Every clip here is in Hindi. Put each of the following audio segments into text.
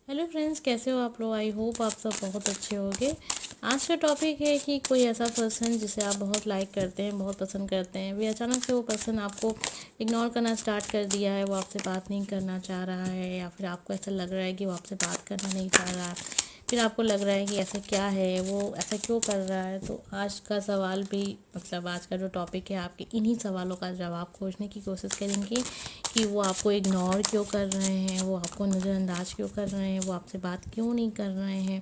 हेलो फ्रेंड्स, कैसे हो आप लोग। आई होप आप सब बहुत अच्छे होंगे। आज का टॉपिक है कि कोई ऐसा पर्सन जिसे आप बहुत लाइक करते हैं, बहुत पसंद करते हैं, वे अचानक से वो पर्सन आपको इग्नोर करना स्टार्ट कर दिया है। वो आपसे बात नहीं करना चाह रहा है, या फिर आपको ऐसा लग रहा है कि वो आपसे बात करना नहीं चाह रहा है। फिर आपको लग रहा है कि ऐसा क्या है, वो ऐसा क्यों कर रहा है। तो आज का सवाल भी आज का जो टॉपिक है, आपके इन्हीं सवालों का जवाब खोजने की कोशिश करेंगे कि वो आपको इग्नोर क्यों कर रहे हैं, वो आपको नज़रअंदाज क्यों कर रहे हैं, वो आपसे बात क्यों नहीं कर रहे हैं,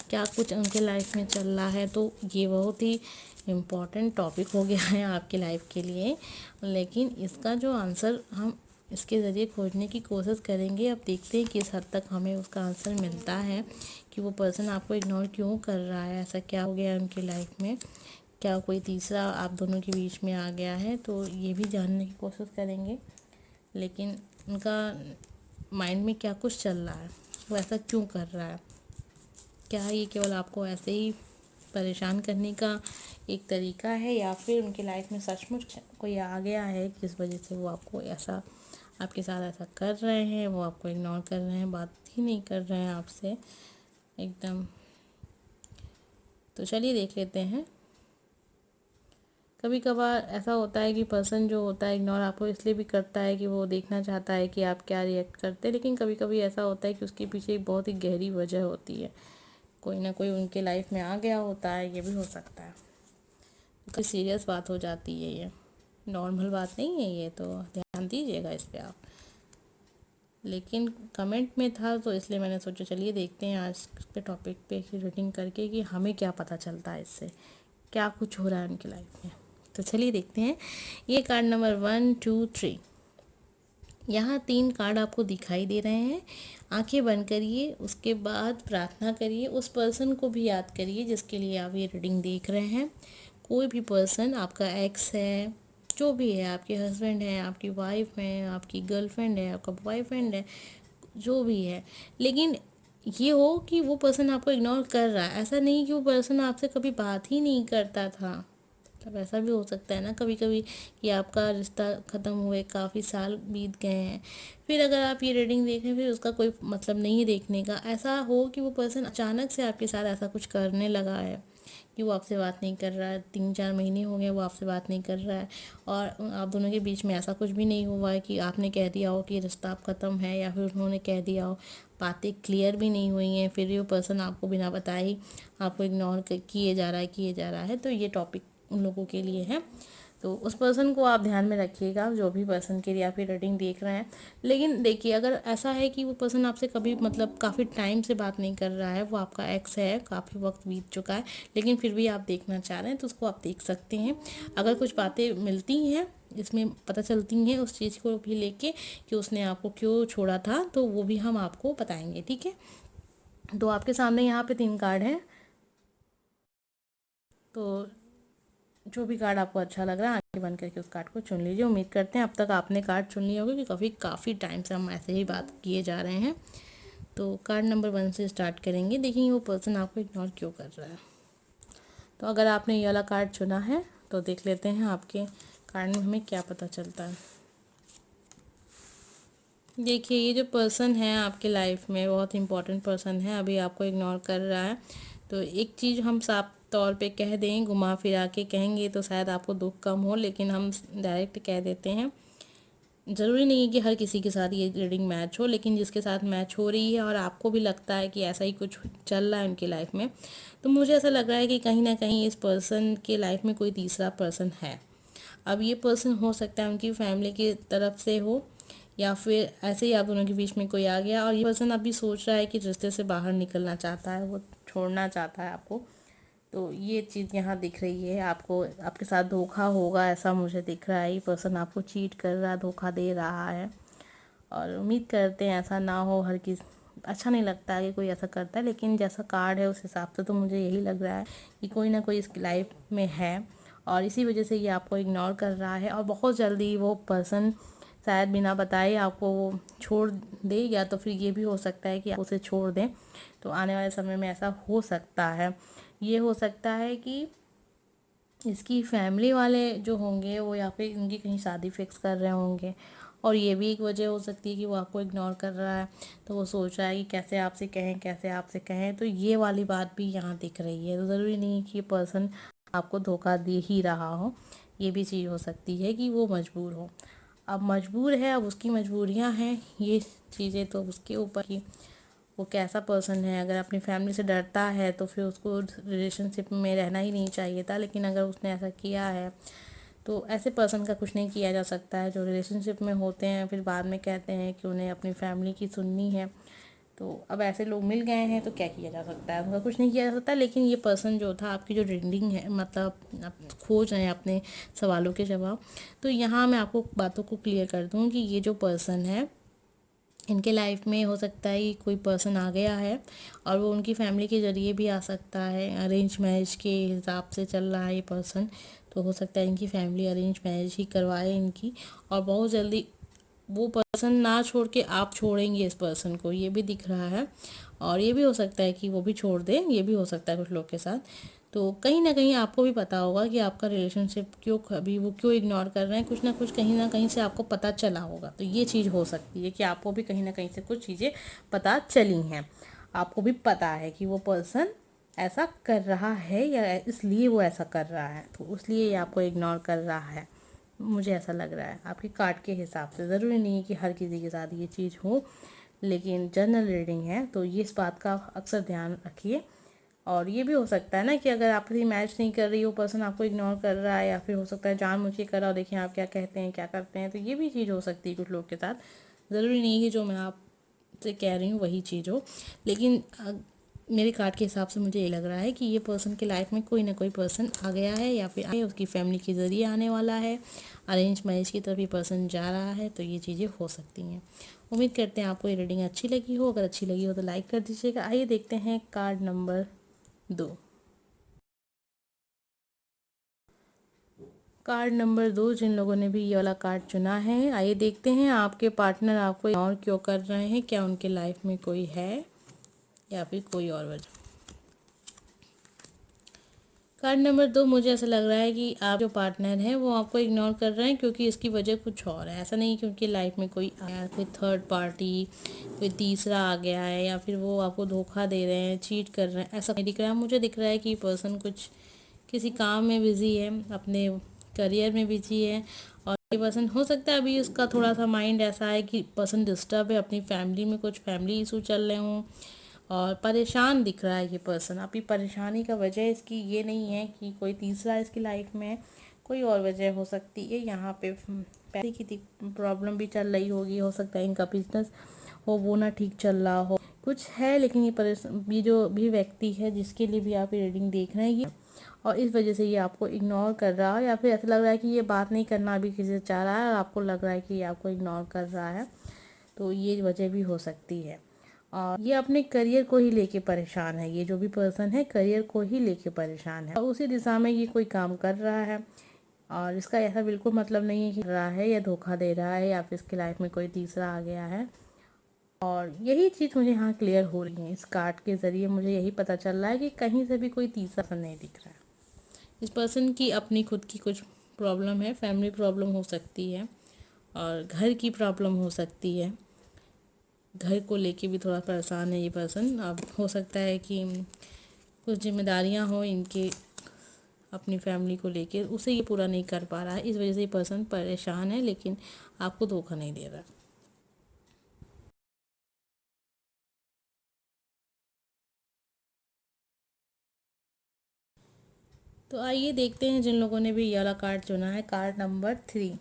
क्या कुछ उनके लाइफ में चल रहा है। तो ये बहुत ही इम्पॉर्टेंट टॉपिक हो गया है आपकी लाइफ के लिए। लेकिन इसका जो आंसर हम इसके ज़रिए खोजने की कोशिश करेंगे। अब देखते हैं किस हद तक हमें उसका आंसर मिलता है कि वो पर्सन आपको इग्नोर क्यों कर रहा है, ऐसा क्या हो गया है उनकी लाइफ में, क्या कोई तीसरा आप दोनों के बीच में आ गया है। तो ये भी जानने की कोशिश करेंगे। लेकिन उनका माइंड में क्या कुछ चल रहा है, वो ऐसा क्यों कर रहा है। क्या ये केवल आपको ऐसे ही परेशान करने का एक तरीका है, या फिर उनकी लाइफ में सचमुच कोई आ गया है जिस वजह से वो आपको ऐसा आपके साथ ऐसा कर रहे हैं, वो आपको इग्नोर कर रहे हैं, बात ही नहीं कर रहे हैं आपसे एकदम। तो चलिए देख लेते हैं। कभी कभार ऐसा होता है कि पर्सन जो होता है इग्नोर आपको इसलिए भी करता है कि वो देखना चाहता है कि आप क्या रिएक्ट करते हैं। लेकिन कभी कभी ऐसा होता है कि उसके पीछे एक बहुत ही गहरी वजह होती है, कोई ना कोई उनके लाइफ में आ गया होता है, ये भी हो सकता है। कोई सीरियस बात हो जाती है, ये नॉर्मल बात नहीं है, ये तो ध्यान दीजिएगा इस पे आप। लेकिन कमेंट में था तो इसलिए मैंने सोचा चलिए देखते हैं आज के टॉपिक पे रीडिंग करके कि हमें क्या पता चलता है इससे, क्या कुछ हो रहा है उनकी लाइफ में। तो चलिए देखते हैं। ये कार्ड नंबर 1 2 3, यहाँ 3 कार्ड आपको दिखाई दे रहे हैं। आंखें बंद करिए, उसके बाद प्रार्थना करिए, उस पर्सन को भी याद करिए जिसके लिए आप ये रीडिंग देख रहे हैं। कोई भी पर्सन, आपका एक्स है, जो भी है, आपके हस्बैंड है, आपकी वाइफ है, आपकी गर्लफ्रेंड है, आपका बॉयफ्रेंड है, जो भी है। लेकिन ये हो कि वो पर्सन आपको इग्नोर कर रहा है, ऐसा नहीं कि वो पर्सन आपसे कभी बात ही नहीं करता था। मतलब ऐसा भी हो सकता है ना कभी कभी कि आपका रिश्ता ख़त्म हुए काफ़ी साल बीत गए हैं, फिर अगर आप ये रीडिंग देखें फिर उसका कोई मतलब नहीं है देखने का। ऐसा हो कि वो पर्सन अचानक से आपके साथ ऐसा कुछ करने लगा है कि वो आपसे बात नहीं कर रहा है, 3-4 महीने हो गए वो आपसे बात नहीं कर रहा है, और आप दोनों के बीच में ऐसा कुछ भी नहीं हुआ है कि आपने कह दिया हो कि रिश्ता आप ख़त्म है, या फिर उन्होंने कह दिया हो। बातें क्लियर भी नहीं हुई हैं, फिर भी वो पर्सन आपको बिना बताए ही आपको इग्नोर किए जा रहा है। तो ये टॉपिक उन लोगों के लिए है। तो उस पर्सन को आप ध्यान में रखिएगा, जो भी पर्सन के लिए आप ये रीडिंग देख रहे हैं। लेकिन देखिए, अगर ऐसा है कि वो पर्सन आपसे कभी मतलब काफ़ी टाइम से बात नहीं कर रहा है, वो आपका एक्स है, काफ़ी वक्त बीत चुका है, लेकिन फिर भी आप देखना चाह रहे हैं, तो उसको आप देख सकते हैं। अगर कुछ बातें मिलती हैं, इसमें पता चलती हैं उस चीज़ को भी लेके कि उसने आपको क्यों छोड़ा था, तो वो भी हम आपको बताएंगे, ठीक है। तो आपके सामने यहाँ पे 3 कार्ड हैं। तो जो भी कार्ड आपको अच्छा लग रहा है, आंखें बंद करके उस कार्ड को चुन लीजिए। उम्मीद करते हैं अब तक आपने कार्ड चुन लिया होगा, कि काफ़ी टाइम से हम ऐसे ही बात किए जा रहे हैं। तो कार्ड नंबर 1 से स्टार्ट करेंगे, देखेंगे वो पर्सन आपको इग्नोर क्यों कर रहा है। तो अगर आपने ये वाला कार्ड चुना है तो देख लेते हैं आपके कार्ड में हमें क्या पता चलता है। देखिए, ये जो पर्सन है आपके लाइफ में बहुत इंपॉर्टेंट पर्सन है, अभी आपको इग्नोर कर रहा है। तो एक चीज़ हम साफ तौर पे कह दें, घुमा फिरा के कहेंगे तो शायद आपको दुख कम हो, लेकिन हम डायरेक्ट कह देते हैं। ज़रूरी नहीं है कि हर किसी के साथ ये रीडिंग मैच हो, लेकिन जिसके साथ मैच हो रही है और आपको भी लगता है कि ऐसा ही कुछ चल रहा है उनकी लाइफ में, तो मुझे ऐसा लग रहा है कि कहीं ना कहीं इस पर्सन के लाइफ में कोई तीसरा पर्सन है। अब ये पर्सन हो सकता है उनकी फैमिली की तरफ से हो, या फिर ऐसे ही आप दोनों के बीच में कोई आ गया और ये पर्सन अभी सोच रहा है कि रिश्ते से बाहर निकलना चाहता है, वो छोड़ना चाहता है आपको। तो ये चीज़ यहाँ दिख रही है, आपको आपके साथ धोखा होगा ऐसा मुझे दिख रहा है। ये पर्सन आपको चीट कर रहा है, धोखा दे रहा है, और उम्मीद करते हैं ऐसा ना हो। हर किस अच्छा नहीं लगता है कि कोई ऐसा करता है, लेकिन जैसा कार्ड है उस हिसाब से तो मुझे यही लग रहा है कि कोई ना कोई इसकी लाइफ में है, और इसी वजह से ये आपको इग्नोर कर रहा है। और बहुत जल्दी वो पर्सन शायद बिना बताए आपको वो छोड़ दे, या तो फिर ये भी हो सकता है कि आप उसे छोड़ दें। तो आने वाले समय में ऐसा हो सकता है। ये हो सकता है कि इसकी फैमिली वाले जो होंगे वो, या फिर इनकी कहीं शादी फिक्स कर रहे होंगे, और ये भी एक वजह हो सकती है कि वो आपको इग्नोर कर रहा है, तो वो सोच रहा है कि कैसे आपसे कहें, कैसे आपसे कहें। तो ये वाली बात भी यहाँ दिख रही है। तो ज़रूरी नहीं है कि ये पर्सन आपको धोखा दे ही रहा हो, ये भी चीज़ हो सकती है कि वो मजबूर हो। अब मजबूर है, अब उसकी मजबूरियाँ हैं, ये चीज़ें तो उसके ऊपर ही वो कैसा पर्सन है। अगर अपनी फैमिली से डरता है तो फिर उसको रिलेशनशिप में रहना ही नहीं चाहिए था, लेकिन अगर उसने ऐसा किया है तो ऐसे पर्सन का कुछ नहीं किया जा सकता है। जो रिलेशनशिप में होते हैं फिर बाद में कहते हैं कि उन्हें अपनी फैमिली की सुननी है, तो अब ऐसे लोग मिल गए हैं तो क्या किया जा सकता है, उनका कुछ नहीं किया जा सकता। लेकिन ये पर्सन जो था, आपकी जो रीडिंग है, मतलब आप खोज रहे हैं अपने सवालों के जवाब, तो यहाँ मैं आपको बातों को क्लियर कर दूँ कि ये जो पर्सन है, इनके लाइफ में हो सकता है कि कोई पर्सन आ गया है और वो उनकी फैमिली के ज़रिए भी आ सकता है। अरेंज मैरिज के हिसाब से चल रहा है ये पर्सन, तो हो सकता है इनकी फैमिली अरेंज मैरिज ही करवाए इनकी, और बहुत जल्दी वो पर्सन ना छोड़ के आप छोड़ेंगे इस पर्सन को, ये भी दिख रहा है। और ये भी हो सकता है कि वो भी छोड़ दें, ये भी हो सकता है कुछ लोग के साथ। तो कहीं ना कहीं आपको भी पता होगा कि आपका रिलेशनशिप क्यों, अभी वो क्यों इग्नोर कर रहे हैं, कुछ ना कहीं से आपको पता चला होगा। तो ये चीज़ हो सकती है कि आपको भी कहीं ना कहीं से कुछ चीज़ें पता चली हैं, आपको भी पता है कि वो पर्सन ऐसा कर रहा है या इसलिए वो ऐसा कर रहा है, तो इसलिए ये आपको इग्नोर कर रहा है। मुझे ऐसा लग रहा है आपकी कार्ड के हिसाब से। ज़रूरी नहीं है कि हर किसी के साथ ये चीज़ हो, लेकिन जनरल रीडिंग है तो ये इस बात का अक्सर ध्यान रखिए। और ये भी हो सकता है ना कि अगर आपसे मैच नहीं कर रही हो, पर्सन आपको इग्नोर कर रहा है, या फिर हो सकता है जानबूझ के कर रहा हो, देखिए आप क्या कहते हैं, क्या करते हैं। तो ये भी चीज़ हो सकती है कुछ लोग के साथ। ज़रूरी नहीं है कि जो मैं आपसे कह रही हूँ वही चीज़ हो, लेकिन मेरे कार्ड के हिसाब से मुझे ये लग रहा है कि ये पर्सन की लाइफ में कोई ना कोई पर्सन आ गया है, या फिर उसकी फैमिली के ज़रिए आने वाला है। अरेंज मैरिज की तरफ ये पर्सन जा रहा है, तो ये चीज़ें हो सकती हैं। उम्मीद करते हैं आपको ये रीडिंग अच्छी लगी हो। अगर अच्छी लगी हो तो लाइक कर दीजिएगा। आइए देखते हैं कार्ड नंबर 2। कार्ड नंबर 2, जिन लोगों ने भी ये वाला कार्ड चुना है, आइए देखते हैं आपके पार्टनर आपको इग्नोर क्यों कर रहे हैं। क्या उनके लाइफ में कोई है या फिर कोई और वजह। कार्ड नंबर 2, मुझे ऐसा लग रहा है कि आप जो पार्टनर हैं वो आपको इग्नोर कर रहे हैं क्योंकि इसकी वजह कुछ और है। ऐसा नहीं कि उनकी लाइफ में कोई आया, कोई थर्ड पार्टी, कोई तीसरा आ गया है, या फिर वो आपको धोखा दे रहे हैं, चीट कर रहे हैं, ऐसा नहीं दिख रहा है। मुझे दिख रहा है कि पर्सन कुछ किसी काम में बिजी है, अपने करियर में बिजी है, और ये पर्सन हो सकता है अभी उसका थोड़ा सा माइंड ऐसा है कि पर्सन डिस्टर्ब है, अपनी फैमिली में कुछ फैमिली इशू चल रहे हों और परेशान दिख रहा है ये पर्सन। अभी परेशानी का वजह इसकी ये नहीं है कि कोई तीसरा इसकी लाइफ में है, कोई और वजह हो सकती है। यहाँ पे पैसे की प्रॉब्लम भी चल रही होगी, हो सकता है इनका बिजनेस हो वो ना ठीक चल रहा हो, कुछ है। लेकिन ये जो भी व्यक्ति है जिसके लिए भी आप ये रीडिंग देख रहे हैं, ये और इस वजह से ये आपको इग्नोर कर रहा है, या फिर ऐसा लग रहा है कि ये बात नहीं करना अभी किसी से चाह रहा है और आपको लग रहा है कि ये आपको इग्नोर कर रहा है। तो ये वजह भी हो सकती है। और ये अपने करियर को ही लेके परेशान है, ये जो भी पर्सन है करियर को ही लेके परेशान है, और उसी दिशा में ये कोई काम कर रहा है। और इसका ऐसा बिल्कुल मतलब नहीं है कि रहा है या धोखा दे रहा है या फिर इसकी लाइफ में कोई तीसरा आ गया है। और यही चीज़ मुझे यहाँ क्लियर हो रही है, इस कार्ड के ज़रिए मुझे यही पता चल रहा है कि कहीं से भी कोई तीसरा नहीं दिख रहा है। इस पर्सन की अपनी खुद की कुछ प्रॉब्लम है, फैमिली प्रॉब्लम हो सकती है, और घर की प्रॉब्लम हो सकती है। घर को लेके भी थोड़ा परेशान है ये पर्सन। अब हो सकता है कि कुछ जिम्मेदारियां हो इनके अपनी फैमिली को लेके, उसे ये पूरा नहीं कर पा रहा है, इस वजह से ये पर्सन परेशान है, लेकिन आपको धोखा नहीं दे रहा। तो आइए देखते हैं जिन लोगों ने भी ये वाला कार्ड चुना है, कार्ड नंबर 3।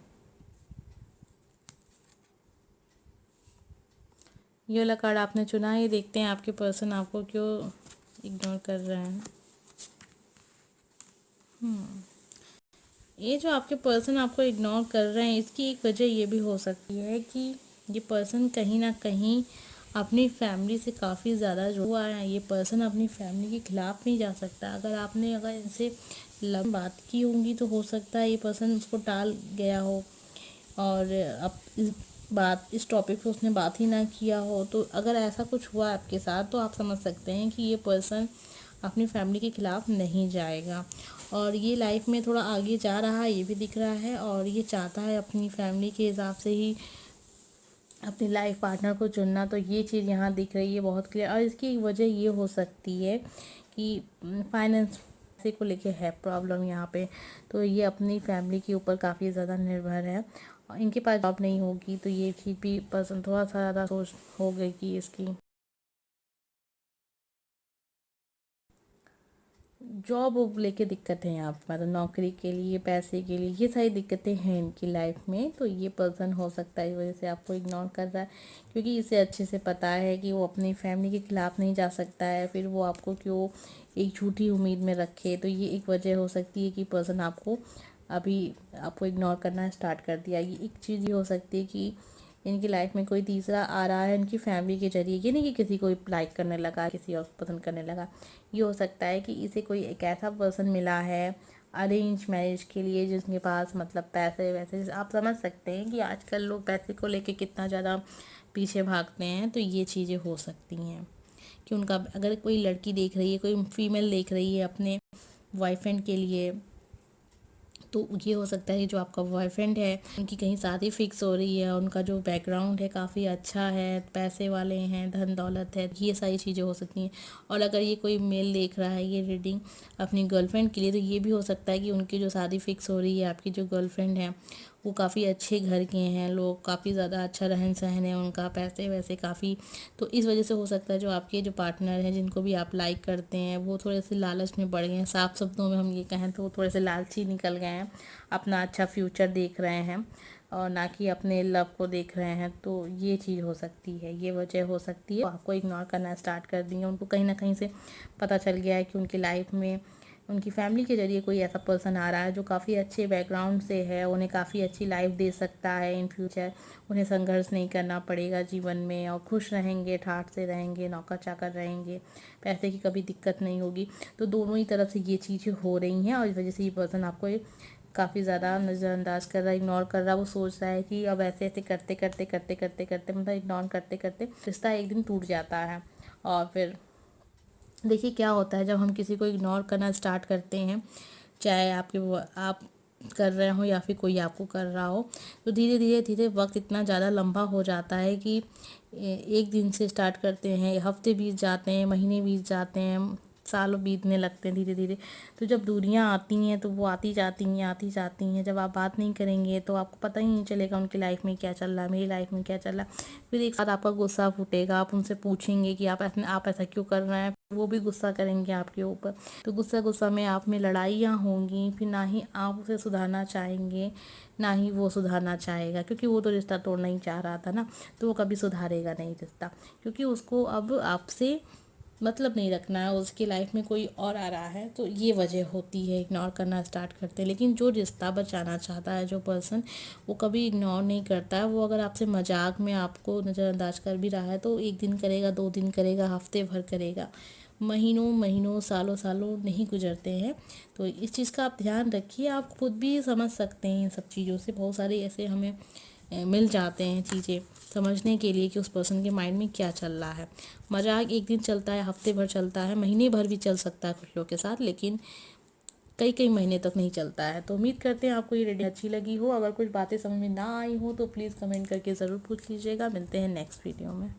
ये वाला कार्ड आपने चुना है, ये देखते हैं आपके पर्सन आपको क्यों इग्नोर कर रहे हैं। ये जो आपके पर्सन आपको इग्नोर कर रहे हैं, इसकी एक वजह ये भी हो सकती है कि ये पर्सन कहीं ना कहीं अपनी फैमिली से काफ़ी ज़्यादा जुड़ा है। ये पर्सन अपनी फैमिली के खिलाफ नहीं जा सकता। अगर इनसे लंबी बात की होंगी तो हो सकता है ये पर्सन उसको टाल गया हो, और अब इस टॉपिक पे उसने बात ही ना किया हो। तो अगर ऐसा कुछ हुआ आपके साथ तो आप समझ सकते हैं कि ये पर्सन अपनी फैमिली के खिलाफ नहीं जाएगा, और ये लाइफ में थोड़ा आगे जा रहा है, ये भी दिख रहा है। और ये चाहता है अपनी फैमिली के हिसाब से ही अपनी लाइफ पार्टनर को चुनना, तो ये चीज़ यहाँ दिख रही है बहुत क्लियर। और इसकी एक वजह ये हो सकती है कि फाइनेंस से को लेके है प्रॉब्लम यहाँ पे, तो ये अपनी फैमिली के ऊपर काफ़ी ज़्यादा निर्भर है और इनके पास जॉब नहीं होगी तो ये चीज़ भी पर्सन थोड़ा सा ज़्यादा सोच हो गई कि इसकी जॉब वॉब लेके दिक्कत है यहाँ पे, मतलब नौकरी के लिए, पैसे के लिए, ये सारी दिक्कतें हैं इनकी लाइफ में। तो ये पर्सन हो सकता है इस वजह से आपको इग्नोर कर रहा है, क्योंकि इसे अच्छे से पता है कि वो अपनी फैमिली के खिलाफ नहीं जा सकता है, फिर वो आपको क्यों एक झूठी उम्मीद में रखे। तो ये एक वजह हो सकती है कि पर्सन आपको इग्नोर करना स्टार्ट कर दिया। ये एक चीज़ ये हो सकती है कि इनकी लाइफ में कोई तीसरा आ रहा है इनकी फैमिली के जरिए। ये नहीं कि किसी को लाइक करने लगा, किसी और को पसंद करने लगा। ये हो सकता है कि इसे कोई एक ऐसा पर्सन मिला है अरेंज मैरिज के लिए जिसके पास मतलब पैसे वैसे, आप समझ सकते हैं कि आजकल लोग पैसे को लेके कितना ज़्यादा पीछे भागते हैं। तो ये चीज़ें हो सकती हैं कि उनका, अगर कोई लड़की देख रही है, कोई फीमेल देख रही है अपने बॉयफ्रेंड के लिए, तो ये हो सकता है कि जो आपका बॉयफ्रेंड है उनकी कहीं शादी फिक्स हो रही है, उनका जो बैकग्राउंड है काफ़ी अच्छा है, पैसे वाले हैं, धन दौलत है, ये सारी चीज़ें हो सकती हैं। और अगर ये कोई मेल देख रहा है ये रीडिंग अपनी गर्लफ्रेंड के लिए, तो ये भी हो सकता है कि उनकी जो शादी फिक्स हो रही है, आपकी जो गर्लफ्रेंड है वो काफ़ी अच्छे घर के हैं लोग, काफ़ी ज़्यादा अच्छा रहन सहन है उनका, पैसे वैसे काफ़ी। तो इस वजह से हो सकता है जो आपके जो पार्टनर हैं जिनको भी आप लाइक करते हैं वो थोड़े से लालच में बढ़ गए हैं। साफ शब्दों में हम ये कहें तो वो थोड़े से लालची निकल गए हैं, अपना अच्छा फ्यूचर देख रहे हैं और ना कि अपने लव को देख रहे हैं। तो ये चीज़ हो सकती है, ये वजह हो सकती है। आपको इग्नोर करना स्टार्ट कर दिए, उनको कहीं ना कहीं से पता चल गया है कि उनकी लाइफ में उनकी फैमिली के जरिए कोई ऐसा पर्सन आ रहा है जो काफ़ी अच्छे बैकग्राउंड से है, उन्हें काफ़ी अच्छी लाइफ दे सकता है इन फ्यूचर। उन्हें संघर्ष नहीं करना पड़ेगा जीवन में और खुश रहेंगे, ठाठ से रहेंगे, नौकर चाकर रहेंगे, पैसे की कभी दिक्कत नहीं होगी। तो दोनों ही तरफ से ये चीज़ें हो रही हैं और इस वजह से ये पर्सन आपको काफ़ी ज़्यादा नज़रअंदाज कर रहा है, इग्नोर कर रहा है। वो सोच रहा है कि अब ऐसे ऐसे करते करते करते करते करते मतलब इग्नोर करते करते रिश्ता एक दिन टूट जाता है। और फिर देखिए क्या होता है जब हम किसी को इग्नोर करना स्टार्ट करते हैं, चाहे आप कर रहे हो या फिर कोई आपको कर रहा हो, तो धीरे धीरे धीरे वक्त इतना ज़्यादा लंबा हो जाता है कि एक दिन से स्टार्ट करते हैं, हफ्ते बीत जाते हैं, महीने बीत जाते हैं, सालों बीतने लगते हैं धीरे धीरे। तो जब दूरियां आती हैं तो वो आती जाती हैं आती जाती हैं। जब आप बात नहीं करेंगे तो आपको पता ही नहीं चलेगा उनकी लाइफ में क्या चल रहा है, मेरी लाइफ में क्या चल रहा है। फिर एक साथ आपका गुस्सा फूटेगा, आप उनसे पूछेंगे कि आप ऐसा क्यों कर रहे हैं, वो भी गुस्सा करेंगे आपके ऊपर। तो गुस्सा गुस्सा में आप में लड़ाइयाँ होंगी, फिर ना ही आप उसे सुधारना चाहेंगे ना ही वो सुधारना चाहेगा, क्योंकि वो तो रिश्ता तोड़ना ही चाह रहा था ना। तो वो कभी सुधारेगा नहीं रिश्ता, क्योंकि उसको अब आपसे मतलब नहीं रखना है, उसकी लाइफ में कोई और आ रहा है। तो ये वजह होती है इग्नोर करना स्टार्ट करते हैं। लेकिन जो रिश्ता बचाना चाहता है जो पर्सन, वो कभी इग्नोर नहीं करता है। वो अगर आपसे मजाक में आपको नज़रअंदाज कर भी रहा है तो एक दिन करेगा, 2 दिन करेगा, हफ्ते भर करेगा, महीनों महीनों सालों सालों नहीं गुजरते हैं। तो इस चीज़ का आप ध्यान रखिए। आप खुद भी समझ सकते हैं इन सब चीज़ों से, बहुत सारे ऐसे हमें मिल जाते हैं चीज़ें समझने के लिए कि उस पर्सन के माइंड में क्या चल रहा है। मजाक एक दिन चलता है, हफ्ते भर चलता है, महीने भर भी चल सकता है कुछ लोगों के साथ, लेकिन कई कई महीने तक नहीं चलता है। तो उम्मीद करते हैं आपको ये रीडिंग अच्छी लगी हो। अगर कुछ बातें समझ में ना आई हो तो प्लीज़ कमेंट करके ज़रूर पूछ लीजिएगा। मिलते हैं नेक्स्ट वीडियो में।